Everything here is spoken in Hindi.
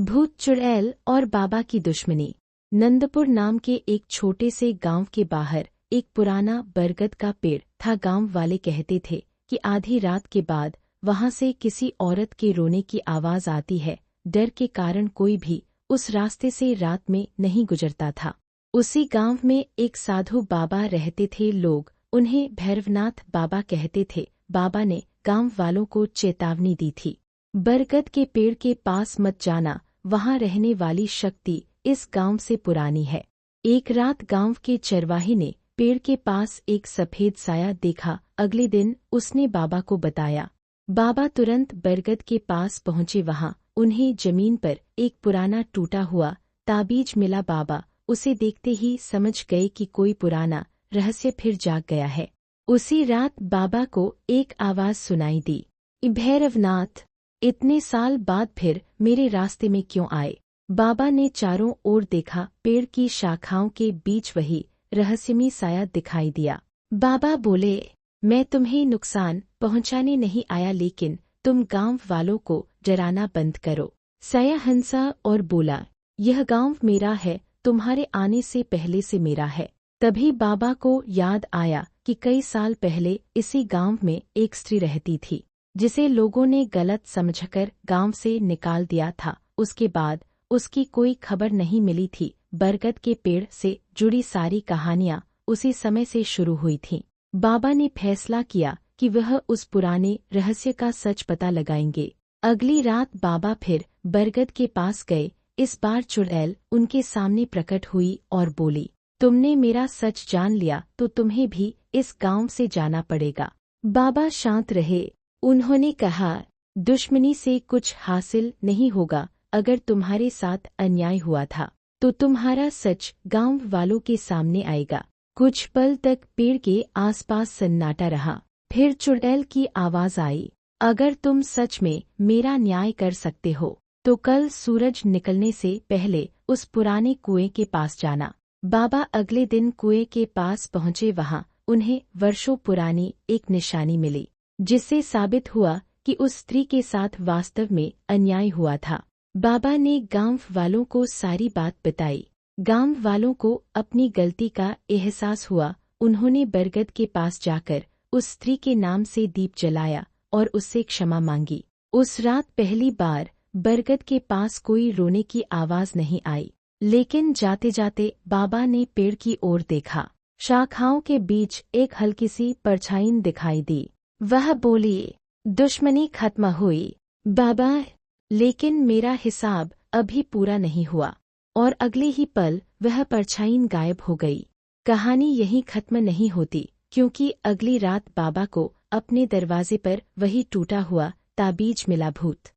भूत चुड़ैल और बाबा की दुश्मनी। नंदपुर नाम के एक छोटे से गांव के बाहर एक पुराना बरगद का पेड़ था। गांव वाले कहते थे कि आधी रात के बाद वहां से किसी औरत के रोने की आवाज आती है। डर के कारण कोई भी उस रास्ते से रात में नहीं गुजरता था। उसी गांव में एक साधु बाबा रहते थे। लोग उन्हें भैरवनाथ बाबा कहते थे। बाबा ने गांव वालों को चेतावनी दी थी, बरगद के पेड़ के पास मत जाना, वहां रहने वाली शक्ति इस गांव से पुरानी है। एक रात गांव के चरवाहे ने पेड़ के पास एक सफेद साया देखा। अगले दिन उसने बाबा को बताया। बाबा तुरंत बरगद के पास पहुंचे। वहां उन्हें जमीन पर एक पुराना टूटा हुआ ताबीज मिला। बाबा उसे देखते ही समझ गए कि कोई पुराना रहस्य फिर जाग गया है। उसी रात बाबा को एक आवाज सुनाई दी, भैरवनाथ, इतने साल बाद फिर मेरे रास्ते में क्यों आए? बाबा ने चारों ओर देखा। पेड़ की शाखाओं के बीच वही रहस्यमय साया दिखाई दिया। बाबा बोले, मैं तुम्हें नुकसान पहुंचाने नहीं आया, लेकिन तुम गांव वालों को डराना बंद करो। साया हंसा और बोला, यह गांव मेरा है, तुम्हारे आने से पहले से मेरा है। तभी बाबा को याद आया कि कई साल पहले इसी गांव में एक स्त्री रहती थी, जिसे लोगों ने गलत समझकर गांव से निकाल दिया था। उसके बाद उसकी कोई खबर नहीं मिली थी। बरगद के पेड़ से जुड़ी सारी कहानियां उसी समय से शुरू हुई थीं। बाबा ने फैसला किया कि वह उस पुराने रहस्य का सच पता लगाएंगे। अगली रात बाबा फिर बरगद के पास गए। इस बार चुड़ैल उनके सामने प्रकट हुई और बोली, तुमने मेरा सच जान लिया तो तुम्हें भी इस गांव से जाना पड़ेगा। बाबा शांत रहे। उन्होंने कहा, दुश्मनी से कुछ हासिल नहीं होगा। अगर तुम्हारे साथ अन्याय हुआ था तो तुम्हारा सच गांव वालों के सामने आएगा। कुछ पल तक पेड़ के आसपास सन्नाटा रहा। फिर चुड़ैल की आवाज आई, अगर तुम सच में मेरा न्याय कर सकते हो तो कल सूरज निकलने से पहले उस पुराने कुएं के पास जाना। बाबा अगले दिन कुएं के पास पहुंचे। वहां उन्हें वर्षों पुरानी एक निशानी मिली, जिससे साबित हुआ कि उस स्त्री के साथ वास्तव में अन्याय हुआ था। बाबा ने गांव वालों को सारी बात बताई। गांव वालों को अपनी गलती का एहसास हुआ। उन्होंने बरगद के पास जाकर उस स्त्री के नाम से दीप जलाया और उससे क्षमा मांगी। उस रात पहली बार बरगद के पास कोई रोने की आवाज नहीं आई। लेकिन जाते जाते बाबा ने पेड़ की ओर देखा। शाखाओं के बीच एक हल्की सी परछाई दिखाई दी। वह बोली, दुश्मनी खत्म हुई बाबा, लेकिन मेरा हिसाब अभी पूरा नहीं हुआ। और अगले ही पल वह परछाई गायब हो गई। कहानी यहीं खत्म नहीं होती, क्योंकि अगली रात बाबा को अपने दरवाजे पर वही टूटा हुआ ताबीज मिला। भूत